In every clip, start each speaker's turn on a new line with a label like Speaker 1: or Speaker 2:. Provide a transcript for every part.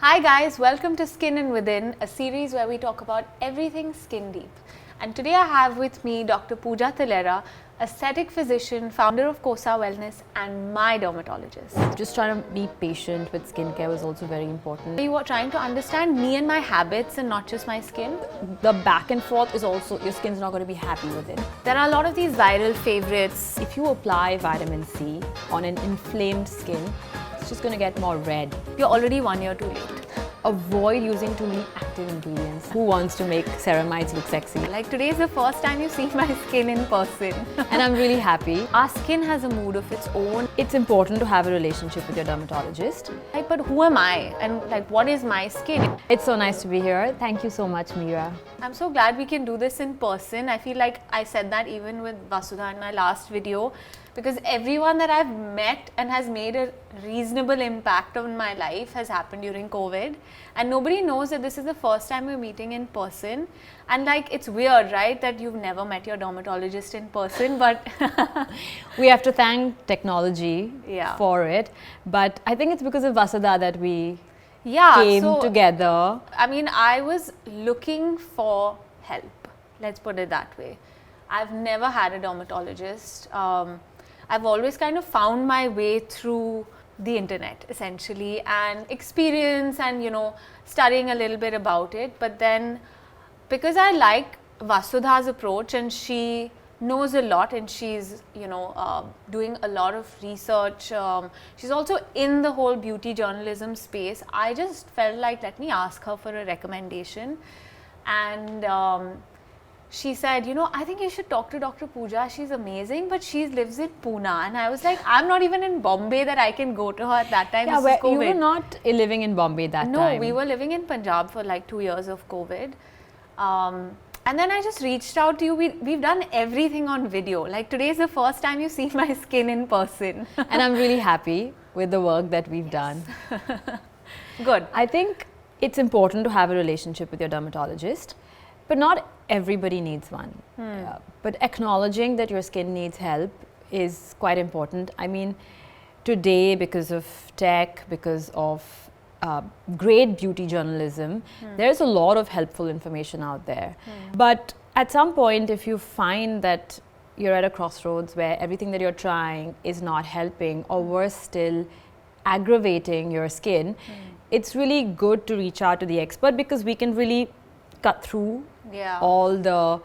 Speaker 1: Hi guys, welcome to Skin and Within, a series where we talk about everything skin deep. And today I have with me Dr. Pooja Talera, aesthetic physician, founder of Kosa Wellness and my dermatologist.
Speaker 2: Just trying to be patient with skincare was also very important.
Speaker 1: You were trying to understand me and my habits and not just my skin.
Speaker 2: The back and forth is also, your skin's not going to be happy with it.
Speaker 1: There are a lot of these viral favorites.
Speaker 2: If you apply vitamin C on an inflamed skin, it's just going to get more red.
Speaker 1: You're already 1 year too late.
Speaker 2: Avoid using too many active ingredients. Who wants to make ceramides look sexy?
Speaker 1: Like today is the first time you see my skin in person.
Speaker 2: And I'm really happy.
Speaker 1: Our skin has a mood of its own.
Speaker 2: It's important to have a relationship with your dermatologist.
Speaker 1: Like, but who am I? And like, what is my skin?
Speaker 2: It's so nice to be here. Thank you so much, Mira.
Speaker 1: I'm so glad we can do this in person. I feel like I said that even with Vasudha in my last video, because everyone that I've met and has made a reasonable impact on my life has happened during COVID, and nobody knows that this is the first time we're meeting in person. And like, it's weird, right, that you've never met your dermatologist in person, but
Speaker 2: we have to thank technology
Speaker 1: Yeah.
Speaker 2: for it, but I think it's because of Vasudha that we
Speaker 1: yeah,
Speaker 2: came together.
Speaker 1: I mean, I was looking for help, let's put it that way. I've never had a dermatologist. I've always kind of found my way through the internet essentially, and experience and, you know, studying a little bit about it. But then because I like Vasudha's approach and she knows a lot and she's, you know, doing a lot of research. She's also in the whole beauty journalism space. I just felt like, let me ask her for a recommendation. And she said, you know, I think you should talk to Dr. Pooja. She's amazing, but she lives in Pune. And I was like, I'm not even in Bombay that I can go to her at that time.
Speaker 2: Yeah,
Speaker 1: this is COVID.
Speaker 2: you were not living in Bombay that time.
Speaker 1: No, we were living in Punjab for like 2 years of COVID. And then I just reached out to you. We've done everything on video. Like today is the first time you see my skin in person.
Speaker 2: And I'm really happy with the work that we've done.
Speaker 1: Good.
Speaker 2: I think it's important to have a relationship with your dermatologist, but not everybody needs one. But acknowledging that your skin needs help is quite important. I mean, today, because of tech, because of great beauty journalism, there's a lot of helpful information out there. But at some point, if you find that you're at a crossroads where everything that you're trying is not helping, or worse still, aggravating your skin, it's really good to reach out to the expert, because we can really cut through all the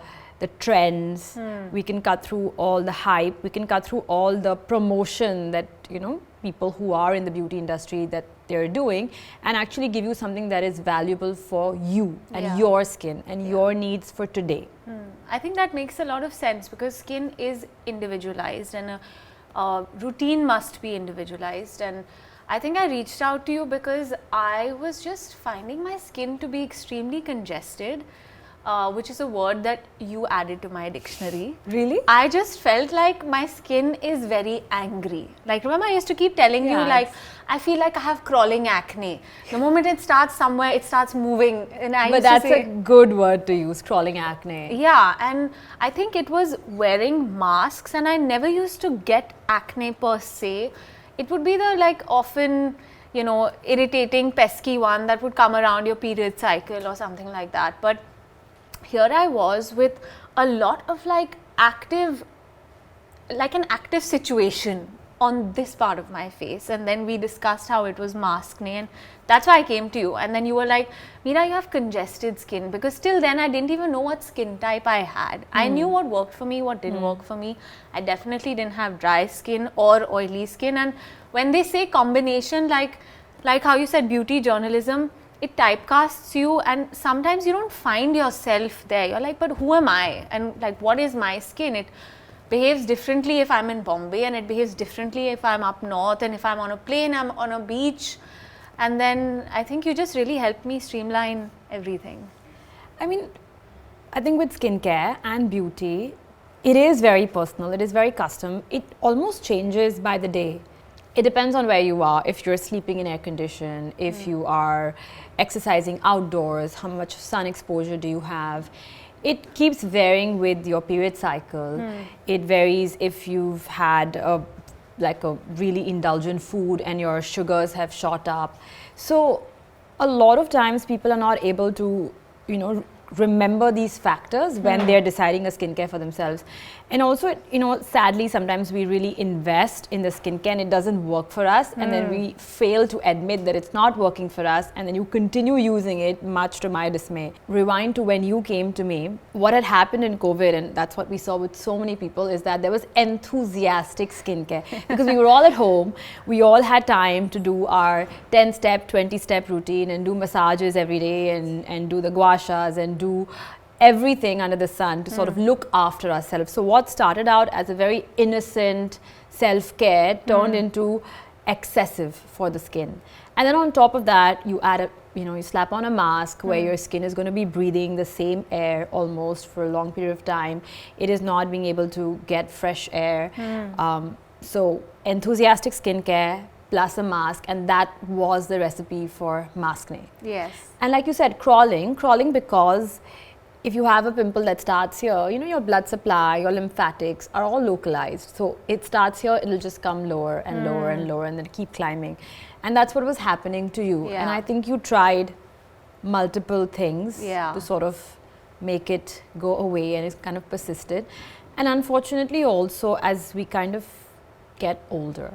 Speaker 2: trends, we can cut through all the hype, we can cut through all the promotion that, you know, people who are in the beauty industry that they're doing, and actually give you something that is valuable for you and your skin and your needs for today.
Speaker 1: I think that makes a lot of sense, because skin is individualized and a routine must be individualized. And I think I reached out to you because I was just finding my skin to be extremely congested, which is a word that you added to my dictionary.
Speaker 2: Really?
Speaker 1: I just felt like my skin is very angry. Like, remember I used to keep telling you, like, I feel like I have crawling acne. The moment it starts somewhere, it starts moving. And I
Speaker 2: But
Speaker 1: used to
Speaker 2: that's
Speaker 1: say,
Speaker 2: a good word to use, crawling acne.
Speaker 1: yeah, and I think it was wearing masks, and I never used to get acne per se. It would be the like often, you know, irritating, pesky one that would come around your period cycle or something like that. But here I was with a lot of like active, like an active situation on this part of my face. And then we discussed how it was Maskne, and that's why I came to you. And then you were like, Mira, you have congested skin, because till then I didn't even know what skin type I had. I knew what worked for me, what didn't work for me. I definitely didn't have dry skin or oily skin. And when they say combination, like how you said beauty journalism, it typecasts you, and sometimes you don't find yourself there. You're like, but who am I? And like, what is my skin? It behaves differently if I'm in Bombay, and it behaves differently if I'm up north, and if I'm on a plane, I'm on a beach. And then I think you just really helped me streamline everything.
Speaker 2: I mean, I think with skincare and beauty, it is very personal, it is very custom. It almost changes by the day. It depends on where you are. If you're sleeping in air condition, if you are exercising outdoors, how much sun exposure do you have? It keeps varying with your period cycle. It varies if you've had a really indulgent food and your sugars have shot up. So a lot of times people are not able to, you know, remember these factors when they're deciding a skincare for themselves. And also, you know, sadly, sometimes we really invest in the skincare and it doesn't work for us, and then we fail to admit that it's not working for us, and then you continue using it, much to my dismay. Rewind to when you came to me. What had happened in COVID, and that's what we saw with so many people, is that there was enthusiastic skincare because we were all at home. We all had time to do our 10-step, 20-step routine and do massages every day, and do the gua shas and do everything under the sun to sort of look after ourselves. So what started out as a very innocent self-care turned into excessive for the skin. And then on top of that, you add a, you know, you slap on a mask where your skin is going to be breathing the same air almost for a long period of time. It is not being able to get fresh air. So enthusiastic skincare plus a mask, and that was the recipe for Maskne.
Speaker 1: Yes.
Speaker 2: And like you said, crawling because if you have a pimple that starts here, you know, your blood supply, your lymphatics are all localized. So it starts here, it'll just come lower and lower and lower and then keep climbing. And that's what was happening to you.
Speaker 1: Yeah.
Speaker 2: And I think you tried multiple things
Speaker 1: Yeah.
Speaker 2: to sort of make it go away, and it kind of persisted. And unfortunately also, as we kind of get older,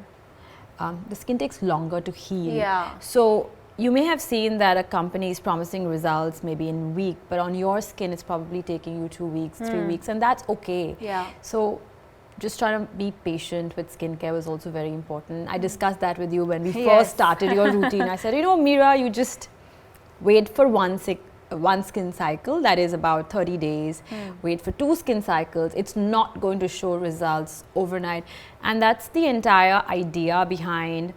Speaker 2: the skin takes longer to heal.
Speaker 1: Yeah.
Speaker 2: So you may have seen that a company is promising results maybe in a week, but on your skin it's probably taking you 2 weeks, 3 weeks, and that's okay.
Speaker 1: Yeah.
Speaker 2: So just trying to be patient with skincare was also very important. I discussed that with you when we first started your routine. I said, you know, Mira, you just wait for one skin cycle, that is about 30 days. Wait for 2 skin cycles. It's not going to show results overnight. And that's the entire idea behind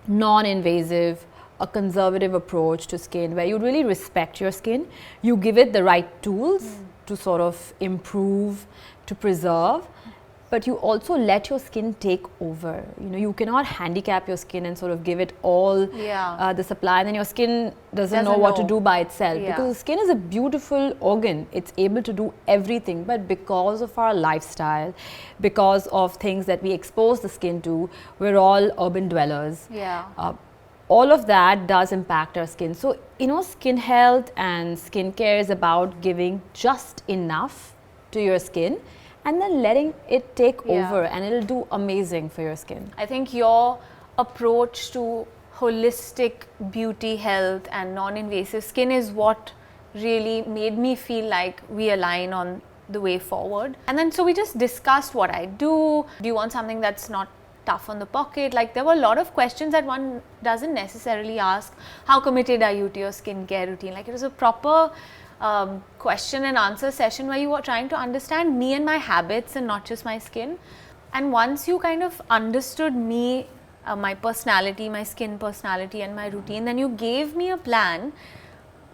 Speaker 2: non-invasive, a conservative approach to skin, where you really respect your skin. You give it the right tools to sort of improve, to preserve, but you also let your skin take over. You know, you cannot handicap your skin and sort of give it all the supply, and then your skin doesn't know what to do by itself. Because the skin is a beautiful organ. It's able to do everything, but because of our lifestyle, because of things that we expose the skin to, we're all urban dwellers. All of that does impact our skin. So, you know, skin health and skincare is about giving just enough to your skin and then letting it take over, and it'll do amazing for your skin.
Speaker 1: I think your approach to holistic beauty, health and non-invasive skin is what really made me feel like we align on the way forward. And then so we just discussed what I do. Do you want something that's not tough on the pocket? Like, there were a lot of questions that one doesn't necessarily ask. How committed are you to your skincare routine? Like, it was a proper question and answer session where you were trying to understand me and my habits and not just my skin. And once you kind of understood me, my personality, my skin personality and my routine, then you gave me a plan.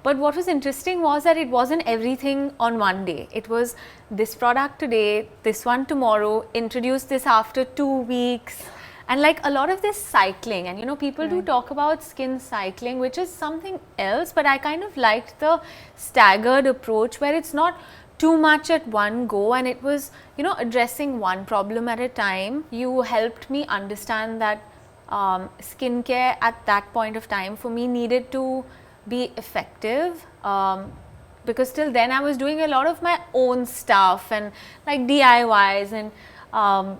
Speaker 1: But what was interesting was that it wasn't everything on one day. It was this product today, this one tomorrow, introduce this after 2 weeks. And like a lot of this cycling, and you know, people do talk about skin cycling, which is something else, but I kind of liked the staggered approach where it's not too much at one go, and it was, you know, addressing one problem at a time. You helped me understand that skincare at that point of time for me needed to be effective, because till then I was doing a lot of my own stuff and like DIYs, and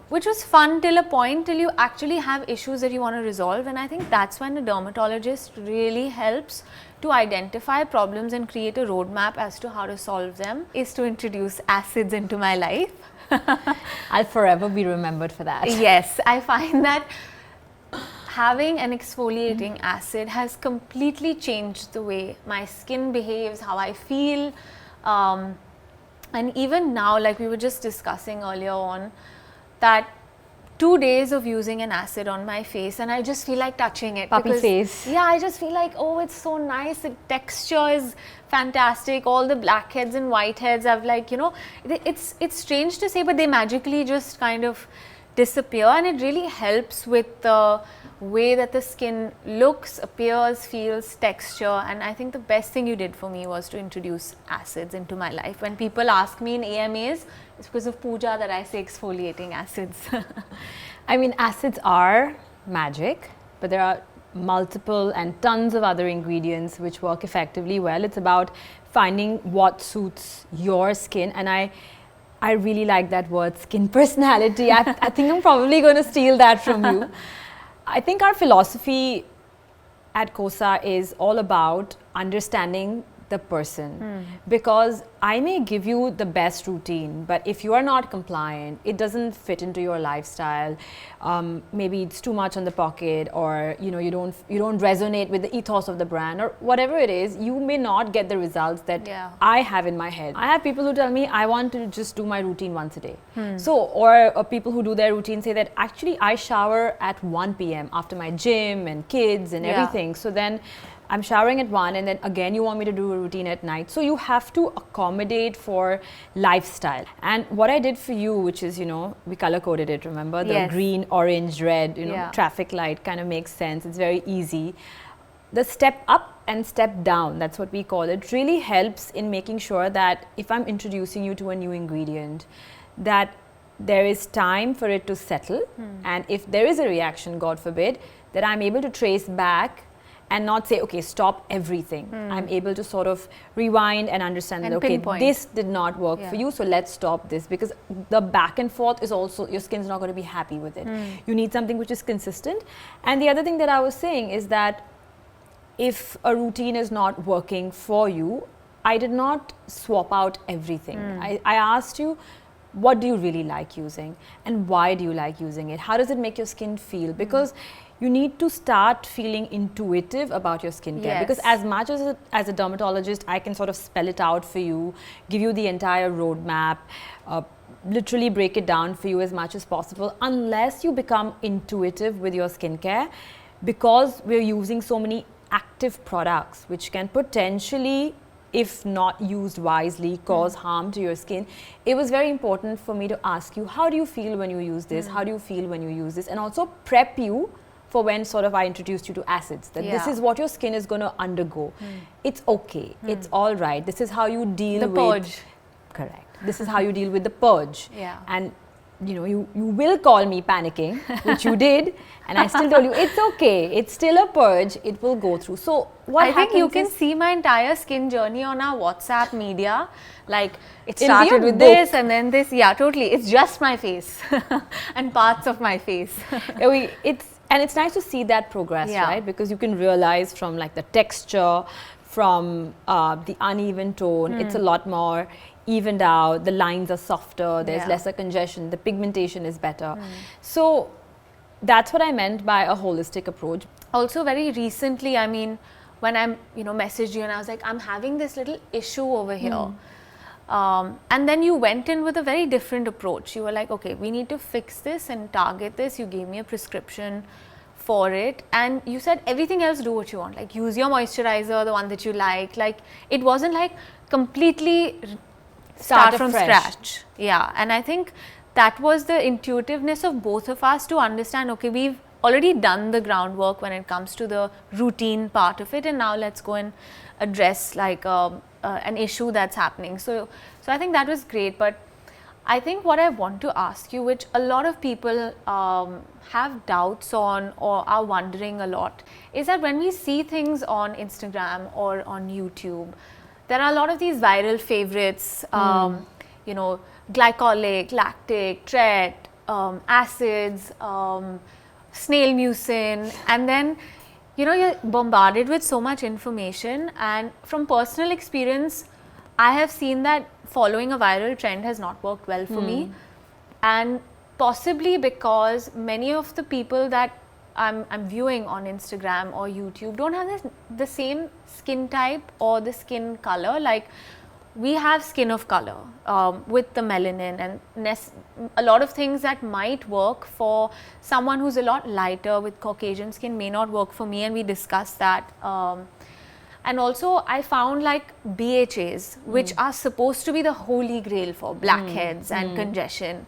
Speaker 1: which was fun till a point, till you actually have issues that you want to resolve. And I think that's when a dermatologist really helps to identify problems and create a roadmap as to how to solve them, is to introduce acids into my life.
Speaker 2: I'll forever be remembered for that.
Speaker 1: Yes, I find that having an exfoliating acid has completely changed the way my skin behaves, how I feel, and even now, like we were just discussing earlier on, that 2 days of using an acid on my face and I just feel like touching it.
Speaker 2: Puppy face.
Speaker 1: Yeah, I just feel like, oh, it's so nice, the texture is fantastic, all the blackheads and whiteheads, I've like, you know, it's strange to say, but they magically just kind of disappear, and it really helps with the way that the skin looks, appears, feels, texture. And I think the best thing you did for me was to introduce acids into my life. When people ask me in AMAs, it's because of Pooja that I say exfoliating acids.
Speaker 2: I mean, acids are magic, but there are multiple and tons of other ingredients which work effectively well. It's about finding what suits your skin, and I really like that word, skin personality. I think I'm probably going to steal that from you. I think our philosophy at Kosa is all about understanding the person, because I may give you the best routine, but if you are not compliant, it doesn't fit into your lifestyle. Maybe it's too much on the pocket, or you don't resonate with the ethos of the brand, or whatever it is. You may not get the results that I have in my head. I have people who tell me I want to just do my routine once a day. Or people who do their routine say that actually I shower at 1 p.m. after my gym and kids and everything. So then I'm showering at 1, and then again you want me to do a routine at night. So you have to accommodate for lifestyle. And what I did for you, which is, we color coded it, remember? The green, orange, red, traffic light kind of makes sense. It's very easy. The step up and step down, that's what we call it, really helps in making sure that if I'm introducing you to a new ingredient, that there is time for it to settle. And if there is a reaction, God forbid, that I'm able to trace back and not say, okay, stop everything. I'm able to sort of rewind and understand that, okay, this did not work for you, so let's stop this. Because the back and forth is also, your skin's not going to be happy with it. You need something which is consistent. And the other thing that I was saying is that if a routine is not working for you, I did not swap out everything. I asked you, what do you really like using? And why do you like using it? How does it make your skin feel? Because you need to start feeling intuitive about your skincare. Because as much as a dermatologist, I can sort of spell it out for you, give you the entire roadmap, literally break it down for you as much as possible. Unless you become intuitive with your skincare, because we're using so many active products which can potentially, if not used wisely, cause harm to your skin. It was very important for me to ask you, how do you feel when you use this? How do you feel when you use this? And also prep you for when sort of I introduced you to acids, that this is what your skin is going to undergo. It's okay. It's all right. This is how you deal with...
Speaker 1: The purge.
Speaker 2: Correct. This is how you deal with the purge. And you will call me panicking, which you did, and I still told you, it's okay. It's still a purge. It will go through. So what
Speaker 1: I think you can see my entire skin journey on our WhatsApp media. Like, it started with this and then this. Yeah, totally. It's just my face and parts of my face.
Speaker 2: And it's nice to see that progress, right? Because you can realize from like the texture, from the uneven tone, it's a lot more evened out. The lines are softer, there's lesser congestion, the pigmentation is better. So that's what I meant by a holistic approach.
Speaker 1: Also very recently, I mean, when I messaged you and I was like, I'm having this little issue over here. And then you went in with a very different approach. You were like, okay, we need to fix this and target this. You gave me a prescription for it, and you said everything else, do what you want. Like, use your moisturizer, the one that you like. Like, it wasn't like completely start from scratch. Yeah, and I think that was the intuitiveness of both of us to understand, okay, we've already done the groundwork when it comes to the routine part of it, and now let's go and address like an issue that's happening. So I think that was great. But I think what I want to ask you, which a lot of people have doubts on or are wondering a lot, is that when we see things on Instagram or on YouTube, there are a lot of these viral favorites, glycolic, lactic, tret, acids, snail mucin, and then you're bombarded with so much information. And from personal experience, I have seen that following a viral trend has not worked well for me, and possibly because many of the people that I'm viewing on Instagram or YouTube don't have the same skin type or the skin color. Like, we have skin of color with the melanin, and a lot of things that might work for someone who's a lot lighter with Caucasian skin may not work for me, and we discussed that. And also I found like BHAs, which are supposed to be the holy grail for blackheads and congestion,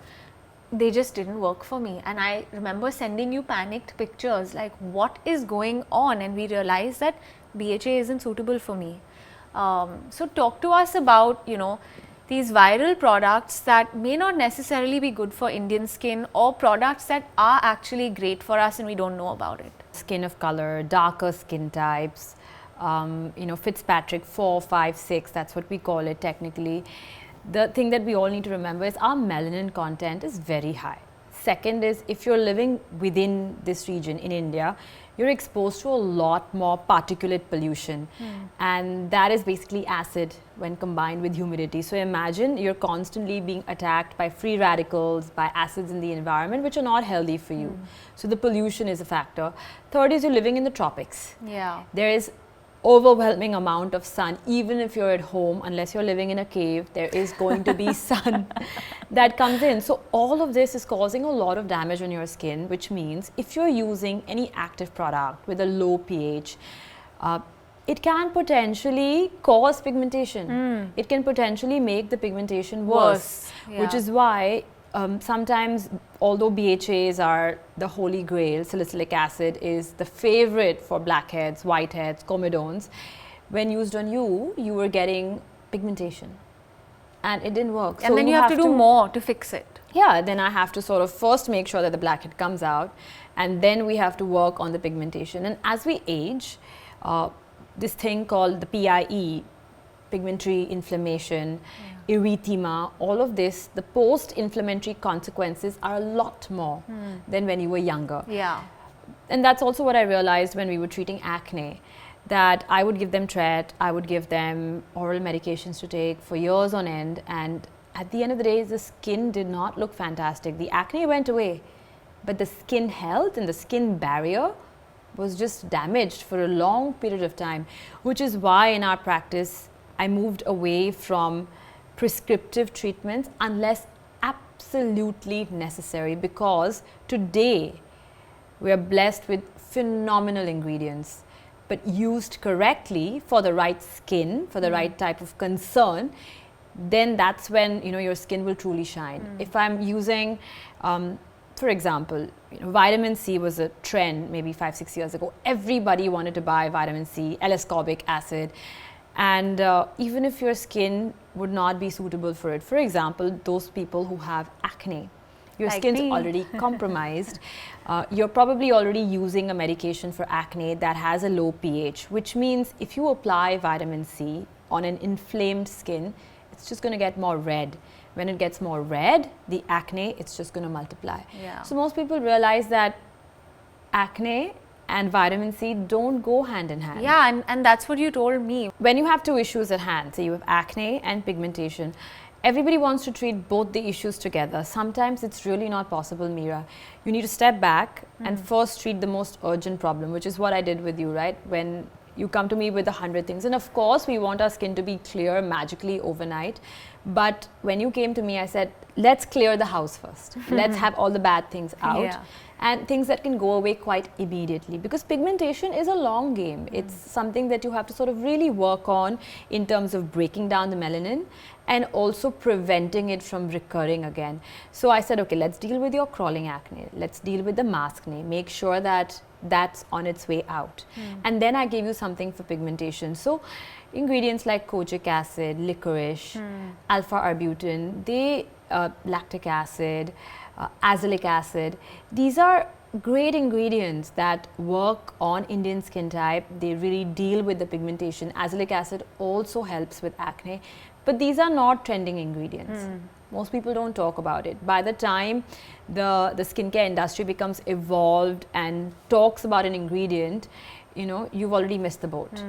Speaker 1: they just didn't work for me. And I remember sending you panicked pictures like, what is going on? And we realized that BHA isn't suitable for me. So talk to us about, these viral products that may not necessarily be good for Indian skin, or products that are actually great for us and we don't know about it.
Speaker 2: skin of color, darker skin types, Fitzpatrick 4, 5, 6, that's what we call it technically. The thing that we all need to remember is our melanin content is very high. Second is, if you're living within this region in India, you're exposed to a lot more particulate pollution, and that is basically acid when combined with humidity. So imagine you're constantly being attacked by free radicals, by acids in the environment, which are not healthy for you. So the pollution is a factor. Third is, you're living in the tropics.
Speaker 1: Yeah.
Speaker 2: There is overwhelming amount of sun. Even if you're at home, unless you're living in a cave, there is going to be sun that comes in. So all of this is causing a lot of damage on your skin, which means if you're using any active product with a low pH, it can potentially cause pigmentation. It can potentially make the pigmentation worse. Which is why sometimes, although BHAs are the holy grail, salicylic acid is the favorite for blackheads, whiteheads, comedones. When used on you, you were getting pigmentation, and it didn't work.
Speaker 1: And so then you have to do more to fix it.
Speaker 2: Yeah, then I have to sort of first make sure that the blackhead comes out, and then we have to work on the pigmentation. And as we age, this thing called the PIE, pigmentary inflammation, erythema, all of this, the post-inflammatory consequences are a lot more than when you were younger.
Speaker 1: Yeah.
Speaker 2: And that's also what I realized when we were treating acne, that I would give them tret, I would give them oral medications to take for years on end, and at the end of the day, the skin did not look fantastic. The acne went away, but the skin health and the skin barrier was just damaged for a long period of time, which is why in our practice, I moved away from prescriptive treatments unless absolutely necessary, because today we are blessed with phenomenal ingredients, but used correctly for the right skin, for the right type of concern, then that's when your skin will truly shine. If I'm using for example, vitamin C was a trend maybe 5-6 years ago. Everybody wanted to buy vitamin C, L-ascorbic acid. And even if your skin would not be suitable for it, for example, those people who have acne, your skin's already compromised, you're probably already using a medication for acne that has a low pH, which means if you apply vitamin C on an inflamed skin, it's just going to get more red. When it gets more red, the acne, it's just going to multiply.
Speaker 1: Yeah.
Speaker 2: So most people realize that acne and vitamin C don't go hand in hand.
Speaker 1: Yeah, and that's what you told me.
Speaker 2: When you have two issues at hand, say you have acne and pigmentation, everybody wants to treat both the issues together. Sometimes it's really not possible, Mira. You need to step back and first treat the most urgent problem, which is what I did with you, right? When you come to me with 100 things. And of course, we want our skin to be clear magically overnight. But when you came to me, I said, let's clear the house first. Let's have all the bad things out.
Speaker 1: Yeah.
Speaker 2: And things that can go away quite immediately, because pigmentation is a long game. It's something that you have to sort of really work on in terms of breaking down the melanin and also preventing it from recurring again. So I said, okay, let's deal with your crawling acne. Let's deal with the maskne. Make sure that that's on its way out. And then I gave you something for pigmentation. So ingredients like kojic acid, licorice, alpha-arbutin, lactic acid, azelaic acid, these are great ingredients that work on Indian skin type. They really deal with the pigmentation. Azelaic acid also helps with acne, but these are not trending ingredients. Most people don't talk about it. By the time the skincare industry becomes evolved and talks about an ingredient, you've already missed the boat.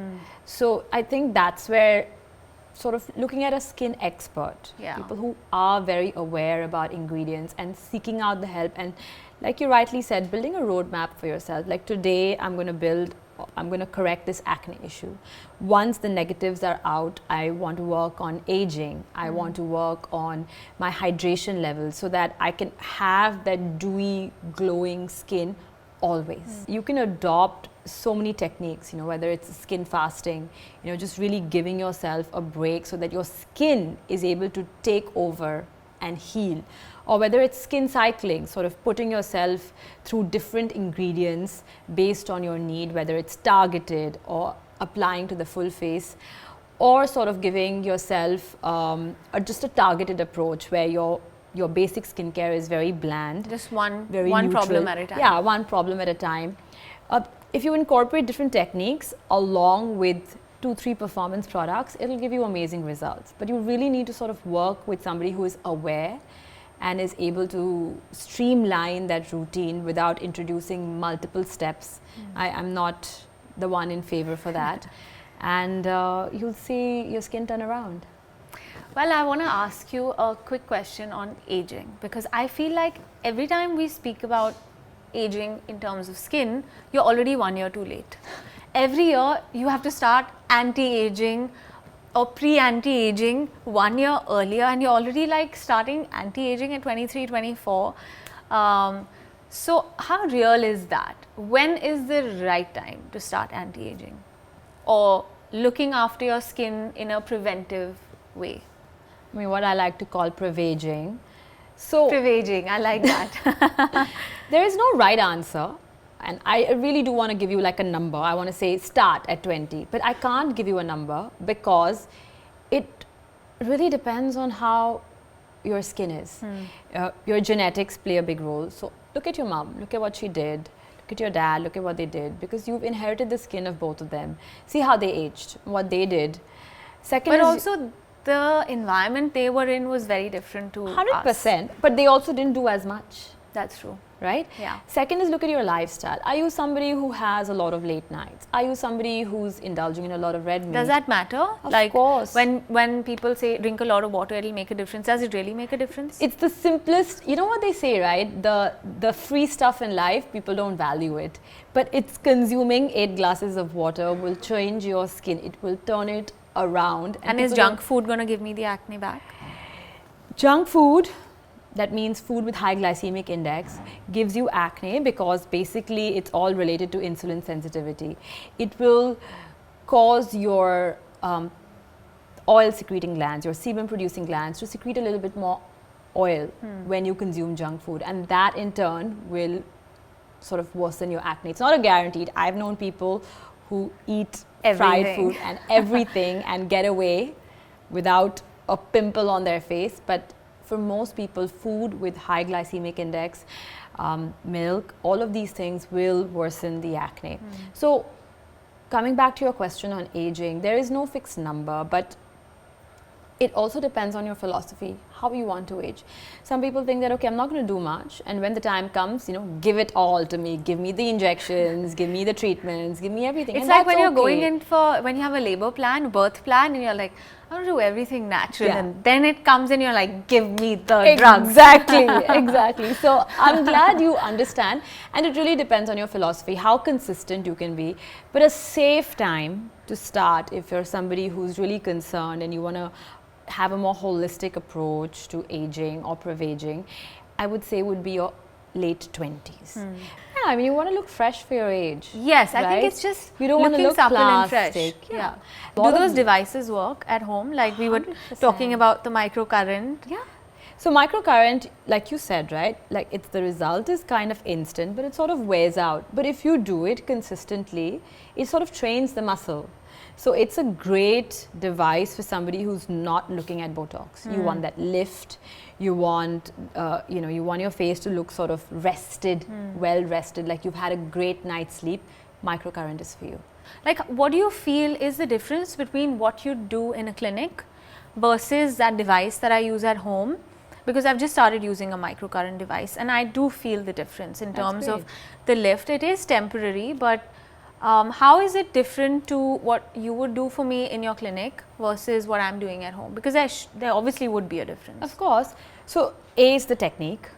Speaker 2: So I think that's where sort of looking at a skin expert, people who are very aware about ingredients and seeking out the help, and like you rightly said, building a roadmap for yourself. Like today, I'm going to correct this acne issue. Once the negatives are out, I want to work on aging. I want to work on my hydration levels so that I can have that dewy, glowing skin always. You can adopt so many techniques, whether it's skin fasting, just really giving yourself a break so that your skin is able to take over and heal, or whether it's skin cycling, sort of putting yourself through different ingredients based on your need, whether it's targeted or applying to the full face, or sort of giving yourself just a targeted approach where your basic skincare is very bland.
Speaker 1: Just one
Speaker 2: neutral.
Speaker 1: problem at a time.
Speaker 2: Yeah, one problem at a time. if you incorporate different techniques along with 2-3 performance products, it'll give you amazing results. But you really need to sort of work with somebody who is aware and is able to streamline that routine without introducing multiple steps. I'm not the one in favor for that. And you'll see your skin turn around.
Speaker 1: Well, I want to ask you a quick question on aging, because I feel like every time we speak about aging in terms of skin, you're already 1 year too late. Every year you have to start anti-aging or pre-anti-aging 1 year earlier, and you're already like starting anti-aging at 23, 24. So how real is that? When is the right time to start anti-aging or looking after your skin in a preventive way?
Speaker 2: I mean, what I like to call prevaging. So
Speaker 1: Prevaging, I like that.
Speaker 2: there is no right answer, and I really do want to give you like a number. I want to say start at 20, but I can't give you a number because it really depends on how your skin is. Your genetics play a big role. So look at your mom, look at what she did. Look at your dad, look at what they did, because you've inherited the skin of both of them. See how they aged, what they did. Second
Speaker 1: But
Speaker 2: is
Speaker 1: also the environment they were in was very different to
Speaker 2: 100%, but they also didn't do as much.
Speaker 1: That's true.
Speaker 2: Right?
Speaker 1: Yeah.
Speaker 2: Second is look at your lifestyle. Are you somebody who has a lot of late nights? Are you somebody who's indulging in a lot of red meat?
Speaker 1: Does that matter?
Speaker 2: Of course.
Speaker 1: When people say drink a lot of water, it'll make a difference. Does it really make a difference?
Speaker 2: It's the simplest, you know what they say, right? The free stuff in life, people don't value it. But it's consuming 8 glasses of water will change your skin. It will turn it around.
Speaker 1: And is junk food going to give me the acne back?
Speaker 2: Junk food, that means food with high glycemic index, gives you acne because basically it's all related to insulin sensitivity. It will cause your oil secreting glands, your sebum producing glands to secrete a little bit more oil when you consume junk food, and that in turn will sort of worsen your acne. It's not a guaranteed. I've known people who eat fried food and everything and get away without a pimple on their face, but for most people, food with high glycemic index, milk, all of these things will worsen the acne. So coming back to your question on aging, there is no fixed number, but it also depends on your philosophy, how you want to age. Some people think that, okay, I'm not going to do much, and when the time comes, you know, give it all to me. Give me the injections, give me the treatments, give me everything.
Speaker 1: It's
Speaker 2: and
Speaker 1: like
Speaker 2: that's
Speaker 1: when you're
Speaker 2: okay.
Speaker 1: going in for, when you have a labor plan, birth plan, and you're like, I want to do everything natural,
Speaker 2: Yeah.
Speaker 1: and then it comes and you're like, give me the drugs.
Speaker 2: Exactly, exactly. So I'm glad you understand, and it really depends on your philosophy, how consistent you can be. But a safe time to start, if you're somebody who's really concerned and you want to have a more holistic approach to aging or prevaging, I would say would be your late 20s. Yeah, I mean, you want to look fresh for your age.
Speaker 1: Yes, I
Speaker 2: right?
Speaker 1: think it's just
Speaker 2: you don't want to
Speaker 1: looking
Speaker 2: look
Speaker 1: supple and
Speaker 2: plastic.
Speaker 1: fresh. Yeah.
Speaker 2: A lot
Speaker 1: Do
Speaker 2: of
Speaker 1: those devices work at home? Like we were
Speaker 2: 100%.
Speaker 1: talking about the microcurrent.
Speaker 2: Yeah. So microcurrent, like you said, right? Like it's the result is kind of instant, but it sort of wears out. But if you do it consistently, it sort of trains the muscle. So it's a great device for somebody who's not looking at Botox. You want that lift. You want, you want your face to look sort of rested, well rested, like you've had a great night's sleep. Microcurrent is for you.
Speaker 1: Like, what do you feel is the difference between what you do in a clinic versus that device that I use at home? Because I've just started using a microcurrent device, and I do feel the difference in terms of the lift. It is temporary, but how is it different to what you would do for me in your clinic versus what I'm doing at home? Because there obviously would be a difference.
Speaker 2: Of course. So A is the technique,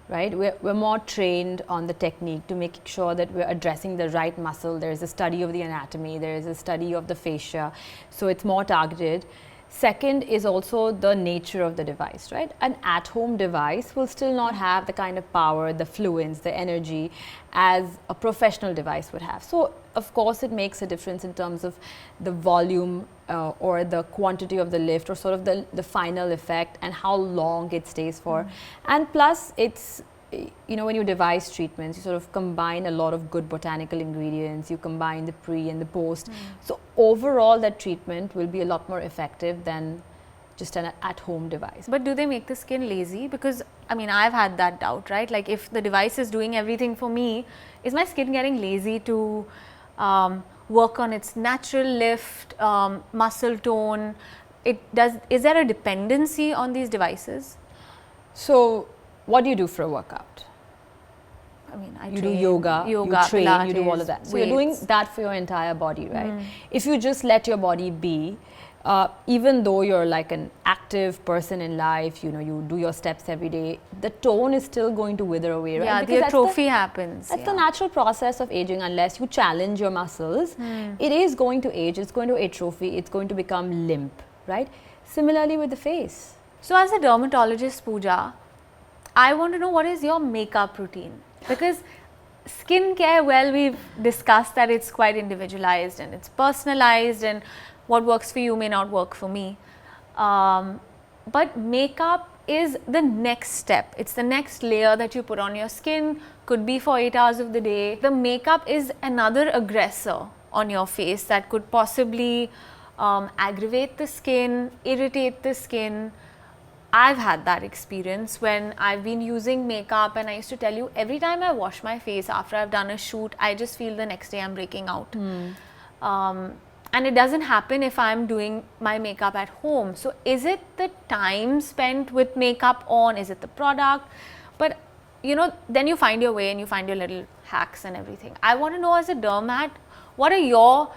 Speaker 2: right? We're more trained on the technique to make sure that we're addressing the right muscle. There is a study of the anatomy, there is a study of the fascia, so it's more targeted. Second is also the nature of the device, right? An at-home device will still not have the kind of power, the fluence, the energy as a professional device would have. So, of course, it makes a difference in terms of the volume or the quantity of the lift or sort of the final effect and how long it stays for. And plus, it's, you know, when you devise treatments, you sort of combine a lot of good botanical ingredients, you combine the pre and the post. So overall, that treatment will be a lot more effective than just an at-home device.
Speaker 1: But do they make the skin lazy? Because I mean, I've had that doubt, right? Like, if the device is doing everything for me, is my skin getting lazy to work on its natural lift, muscle tone? Is there a dependency on these devices?
Speaker 2: So what do you do for a workout?
Speaker 1: I mean,
Speaker 2: you do yoga, you train,
Speaker 1: Pilates,
Speaker 2: you do all of that. So you're doing that for your entire body, right? If you just let your body be, even though you're like an active person in life, you know, you do your steps every day, the tone is still going to wither away, right?
Speaker 1: Yeah,
Speaker 2: Because
Speaker 1: the atrophy happens.
Speaker 2: That's the natural process of aging. Unless you challenge your muscles, it is going to age, it's going to atrophy, it's going to become limp, right? Similarly with the face.
Speaker 1: So as a dermatologist, Pooja, I want to know, what is your makeup routine? Because skincare, well, we've discussed that it's quite individualized and it's personalized, and what works for you may not work for me. But makeup is the next step. It's the next layer that you put on your skin, could be for 8 hours of the day. The makeup is another aggressor on your face that could possibly aggravate the skin, irritate the skin. I've had that experience when I've been using makeup, and I used to tell you, every time I wash my face after I've done a shoot, I just feel the next day I'm breaking out. And it doesn't happen if I'm doing my makeup at home. So is it the time spent with makeup on? Is it the product? But you know, then you find your way and you find your little hacks and everything. I want to know, as a dermat, what are your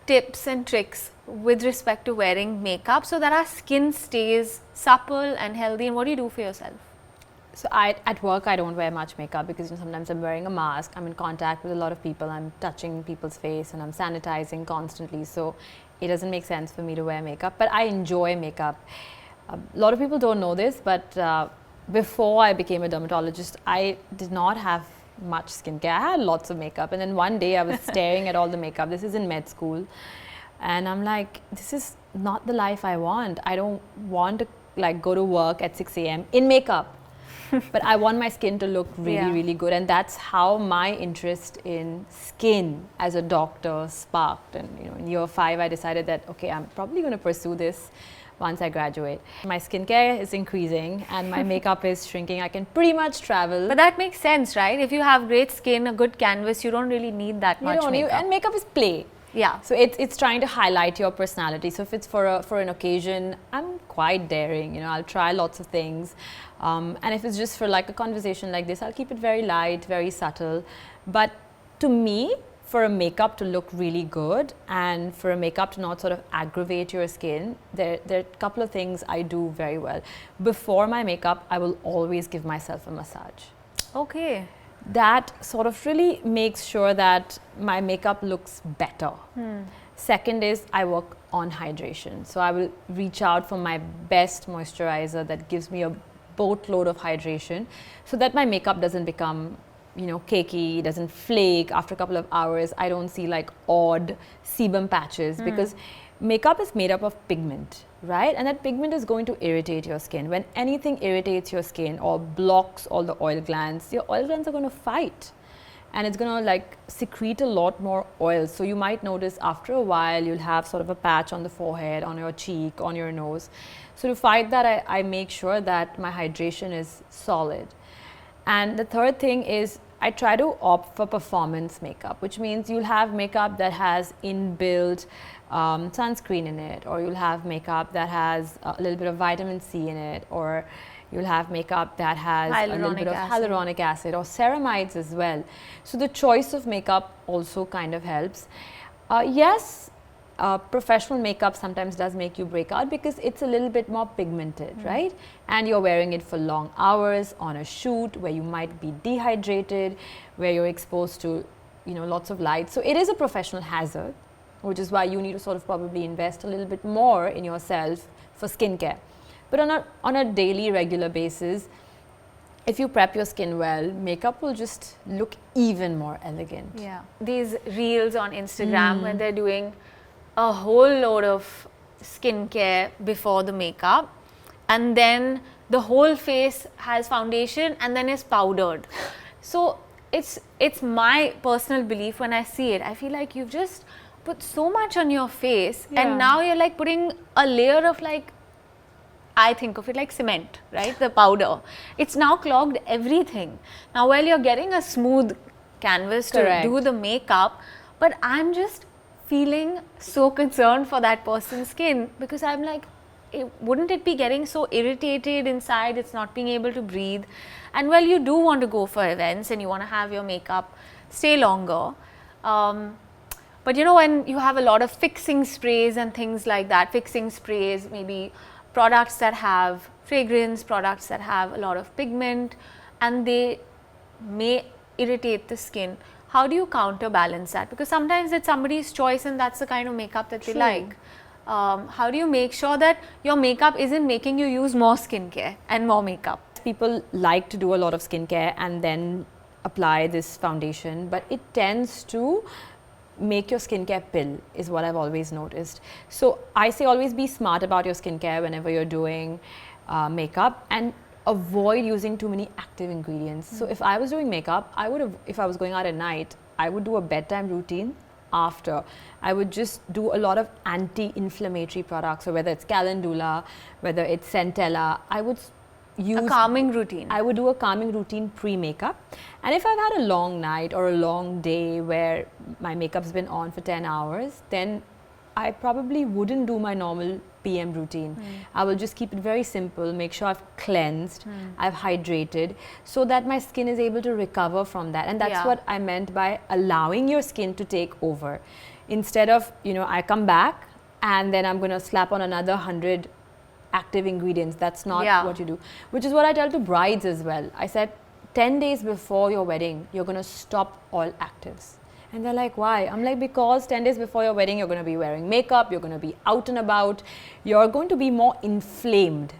Speaker 1: tips and tricks with respect to wearing makeup so that our skin stays supple and healthy, and what do you do for yourself?
Speaker 2: So at work, I don't wear much makeup because, you know, sometimes I'm wearing a mask, I'm in contact with a lot of people, I'm touching people's face and I'm sanitizing constantly, so it doesn't make sense for me to wear makeup, but I enjoy makeup. A lot of people don't know this, but before I became a dermatologist, I did not have much skincare. I had lots of makeup, and then one day I was staring at all the makeup. This is in med school, and I'm like, this is not the life I want. I don't want to like go to work at 6 a.m. in makeup. But I want my skin to look really, really good, and that's how my interest in skin as a doctor sparked. And you know, in year 5, I decided that, okay, I'm probably going to pursue this once I graduate. My skincare is increasing and my makeup is shrinking. I can pretty much travel.
Speaker 1: But that makes sense, right? If you have great skin, a good canvas, you don't really need that much makeup.
Speaker 2: And makeup is play.
Speaker 1: Yeah.
Speaker 2: So it's trying to highlight your personality. So if it's for an occasion, I'm quite daring. You know, I'll try lots of things. And if it's just for like a conversation like this, I'll keep it very light, very subtle. But to me, for a makeup to look really good and for a makeup to not sort of aggravate your skin, there are a couple of things I do very well. Before my makeup, I will always give myself a massage.
Speaker 1: Okay.
Speaker 2: That sort of really makes sure that my makeup looks better. Second is, I work on hydration. So I will reach out for my best moisturizer that gives me a boatload of hydration so that my makeup doesn't become, you know, cakey, doesn't flake after a couple of hours. I don't see like odd sebum patches because makeup is made up of pigment, right? And that pigment is going to irritate your skin. When anything irritates your skin or blocks all the oil glands, your oil glands are going to fight. And it's going to like secrete a lot more oil. So you might notice after a while you'll have sort of a patch on the forehead, on your cheek, on your nose. So to fight that, I make sure that my hydration is solid. And the third thing is, I try to opt for performance makeup, which means you'll have makeup that has inbuilt sunscreen in it, or you'll have makeup that has a little bit of vitamin C in it, or you'll have makeup that has a little bit of hyaluronic acid or ceramides as well. So the choice of makeup also kind of helps. Yes, professional makeup sometimes does make you break out because it's a little bit more pigmented, right? And you're wearing it for long hours on a shoot where you might be dehydrated, where you're exposed to, you know, lots of light. So it is a professional hazard, which is why you need to sort of probably invest a little bit more in yourself for skincare. But on a daily, regular basis, if you prep your skin well, makeup will just look even more elegant.
Speaker 1: Yeah. These reels on Instagram when they're doing a whole load of skincare before the makeup, and then the whole face has foundation and then is powdered. So it's my personal belief, when I see it, I feel like you've just put so much on your face and now you're like putting a layer of like I think of it like cement, right? The powder. It's now clogged everything. Now, while you're getting a smooth canvas to do the makeup, but I'm just feeling so concerned for that person's skin, because I'm like, wouldn't it be getting so irritated inside? It's not being able to breathe. And well, you do want to go for events and you want to have your makeup stay longer. But you know, when you have a lot of fixing sprays and things like that, fixing sprays, maybe products that have fragrance, products that have a lot of pigment, and they may irritate the skin. How do you counterbalance that? Because sometimes it's somebody's choice and that's the kind of makeup that they like. How do you make sure that your makeup isn't making you use more skincare and more makeup?
Speaker 2: People like to do a lot of skincare and then apply this foundation, but it tends to make your skincare pill, is what I've always noticed. So I say always be smart about your skincare whenever you're doing makeup, and avoid using too many active ingredients. So if I was doing makeup, if I was going out at night, I would do a bedtime routine after. I would just do a lot of anti-inflammatory products, so whether it's calendula, whether it's centella, I would use
Speaker 1: a calming routine.
Speaker 2: I would do a calming routine pre-makeup. And if I've had a long night or a long day where my makeup's been on for 10 hours, then I probably wouldn't do my normal PM routine. I will just keep it very simple, make sure I've cleansed, I've hydrated, so that my skin is able to recover from that. And that's what I meant by allowing your skin to take over. Instead of, you know, I come back and then I'm going to slap on another 100 active ingredients. That's not what you do. Which is what I tell to brides as well. I said 10 days before your wedding, you're going to stop all actives. And they're like, why? I'm like, because 10 days before your wedding, you're going to be wearing makeup, you're going to be out and about, you're going to be more inflamed.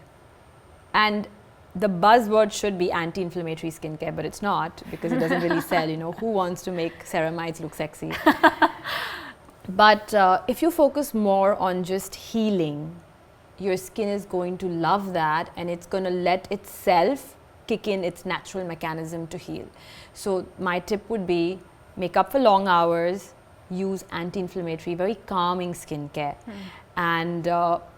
Speaker 2: And the buzzword should be anti-inflammatory skincare, but it's not, because it doesn't really sell. You know, who wants to make ceramides look sexy? But if you focus more on just healing, your skin is going to love that, and it's going to let itself kick in its natural mechanism to heal. So my tip would be, make up for long hours, use anti-inflammatory, very calming skincare, and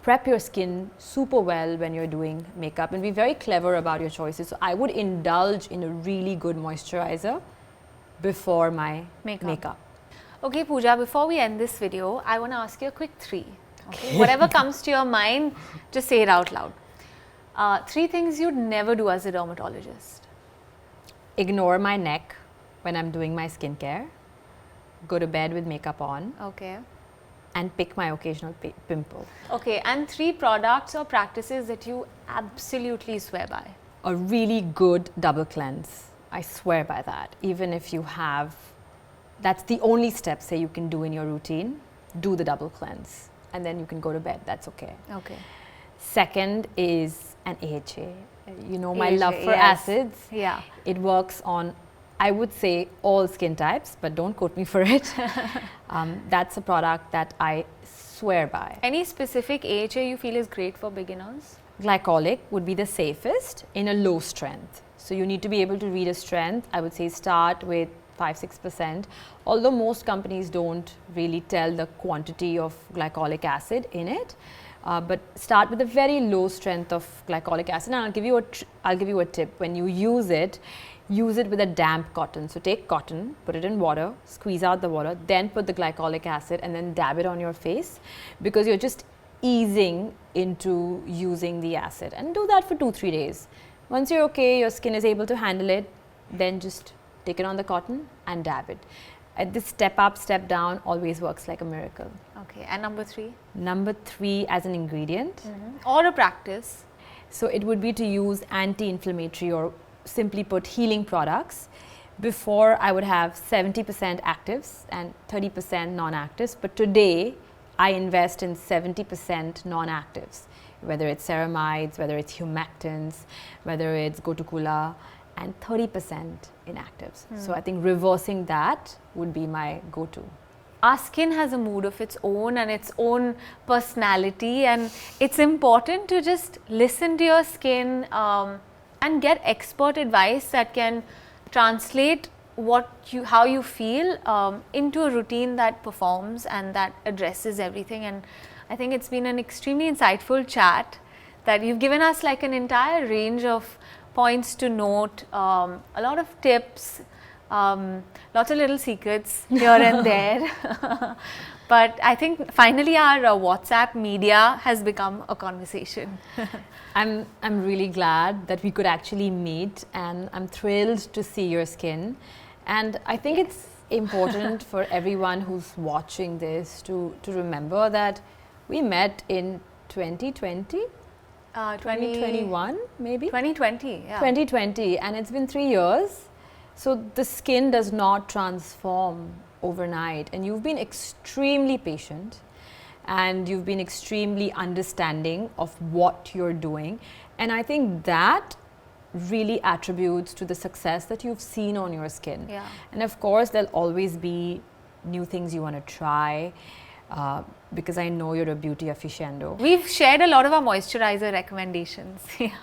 Speaker 2: prep your skin super well when you're doing makeup, and be very clever about your choices. So I would indulge in a really good moisturizer before my makeup.
Speaker 1: Okay, Pooja, before we end this video, I want to ask you a quick 3. Okay? Whatever comes to your mind, just say it out loud. 3 things you'd never do as a dermatologist.
Speaker 2: Ignore my neck when I'm doing my skincare. Go to bed with makeup on.
Speaker 1: Okay.
Speaker 2: And pick my occasional pimple.
Speaker 1: Okay, and 3 products or practices that you absolutely swear by.
Speaker 2: A really good double cleanse. I swear by that. Even if you have, that's the only step, say, you can do in your routine. Do the double cleanse. And then you can go to bed. That's okay.
Speaker 1: Okay.
Speaker 2: Second is an AHA. You know, my love for acids.
Speaker 1: Yeah.
Speaker 2: It works on, I would say, all skin types, but don't quote me for it. That's a product that I swear by.
Speaker 1: Any specific AHA you feel is great for beginners?
Speaker 2: Glycolic would be the safest in a low strength. So you need to be able to read a strength. I would say start with 5-6%, although most companies don't really tell the quantity of glycolic acid in it. But start with a very low strength of glycolic acid, and I'll give you a tip. When you use it with a damp cotton. So take cotton, put it in water, squeeze out the water, then put the glycolic acid and then dab it on your face, because you're just easing into using the acid. And do that for 2-3 days. Once you're okay, your skin is able to handle it, then just take it on the cotton and dab it. This step up, step down always works like a miracle.
Speaker 1: Okay, and number 3?
Speaker 2: Number 3 as an ingredient.
Speaker 1: Or a practice.
Speaker 2: So it would be to use anti-inflammatory, or simply put, healing products. Before, I would have 70% actives and 30% non-actives, but today I invest in 70% non-actives, whether it's ceramides, whether it's humectants, whether it's gotukula, and 30% inactives. So I think reversing that would be my go-to.
Speaker 1: Our skin has a mood of its own and its own personality, and it's important to just listen to your skin and get expert advice that can translate how you feel into a routine that performs and that addresses everything. And I think it's been an extremely insightful chat. that you've given us like an entire range of points to note, a lot of tips, lots of little secrets here and there. But I think finally our WhatsApp media has become a conversation.
Speaker 2: I'm really glad that we could actually meet, and I'm thrilled to see your skin. And I think it's important for everyone who's watching this to remember that we met in 2020, 2021 maybe?
Speaker 1: 2020, yeah.
Speaker 2: 2020, and it's been 3 years. So the skin does not transform overnight, and you've been extremely patient and you've been extremely understanding of what you're doing, and I think that really attributes to the success that you've seen on your skin.
Speaker 1: Yeah.
Speaker 2: And of course there'll always be new things you want to try, because I know you're a beauty aficionado.
Speaker 1: We've shared a lot of our moisturizer recommendations. Yeah.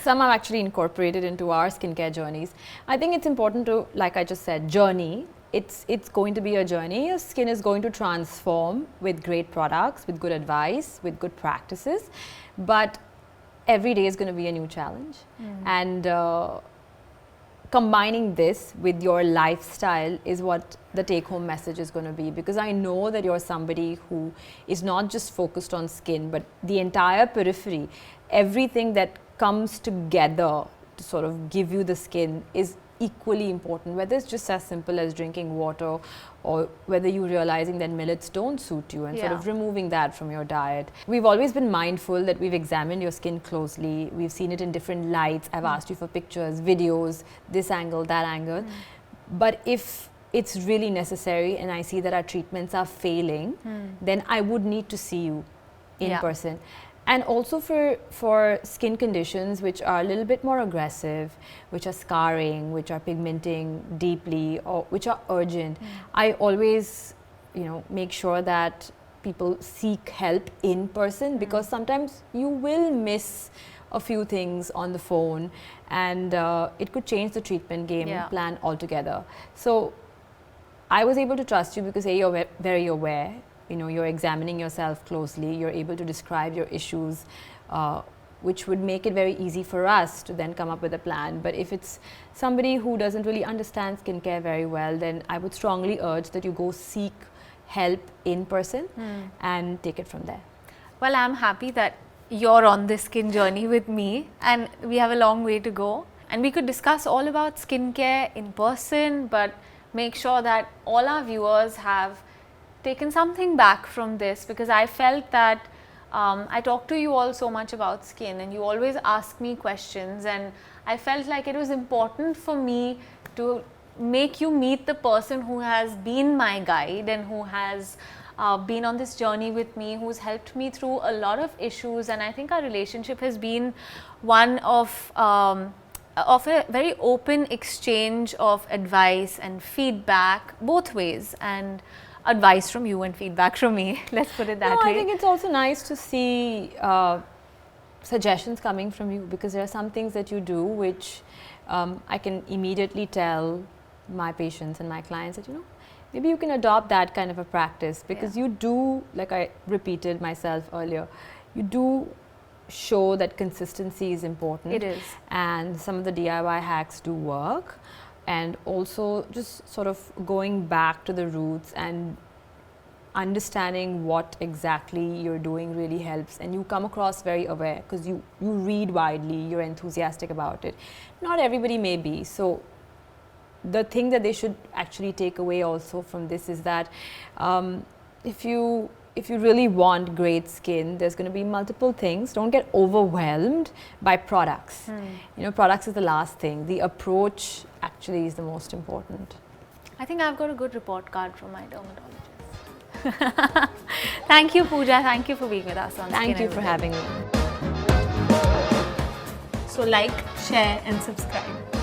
Speaker 2: Some are actually incorporated into our skincare journeys. I think it's important to, like I just said, journey. It's going to be a journey. Your skin is going to transform with great products, with good advice, with good practices. But every day is going to be a new challenge. And combining this with your lifestyle is what the take-home message is going to be, because I know that you're somebody who is not just focused on skin, but the entire periphery, everything that comes together to sort of give you the skin is equally important, whether it's just as simple as drinking water, or whether you're realizing that millets don't suit you and sort of removing that from your diet. We've always been mindful that we've examined your skin closely, we've seen it in different lights, I've asked you for pictures, videos, this angle, that angle. But if it's really necessary and I see that our treatments are failing, then I would need to see you in person. And also for skin conditions which are a little bit more aggressive, which are scarring, which are pigmenting deeply, or which are urgent, I always, make sure that people seek help in person, because sometimes you will miss a few things on the phone, and it could change the treatment game plan altogether. So I was able to trust you because you're very aware. You're examining yourself closely, you're able to describe your issues, which would make it very easy for us to then come up with a plan. But if it's somebody who doesn't really understand skincare very well, then I would strongly urge that you go seek help in person and take it from there.
Speaker 1: Well, I'm happy that you're on this skin journey with me, and we have a long way to go. And we could discuss all about skincare in person, but make sure that all our viewers have taken something back from this, because I felt that I talk to you all so much about skin and you always ask me questions, and I felt like it was important for me to make you meet the person who has been my guide and who has been on this journey with me, who's helped me through a lot of issues. And I think our relationship has been one of a very open exchange of advice and feedback both ways, and advice from you and feedback from me. Let's put it that way.
Speaker 2: I think it's also nice to see suggestions coming from you, because there are some things that you do which I can immediately tell my patients and my clients that, maybe you can adopt that kind of a practice, because you do, like I repeated myself earlier, you do show that consistency is important.
Speaker 1: It is.
Speaker 2: And some of the DIY hacks do work. And also just sort of going back to the roots and understanding what exactly you're doing really helps. And you come across very aware, because you read widely, you're enthusiastic about it. Not everybody may be. So the thing that they should actually take away also from this is that if you really want great skin, there's going to be multiple things. Don't get overwhelmed by products. Products is the last thing. The approach actually is the most important.
Speaker 1: I think I've got a good report card from my dermatologist. Thank you, Pooja. Thank you for being with us on Skin
Speaker 2: Thank you for having me.
Speaker 1: So like, share and subscribe.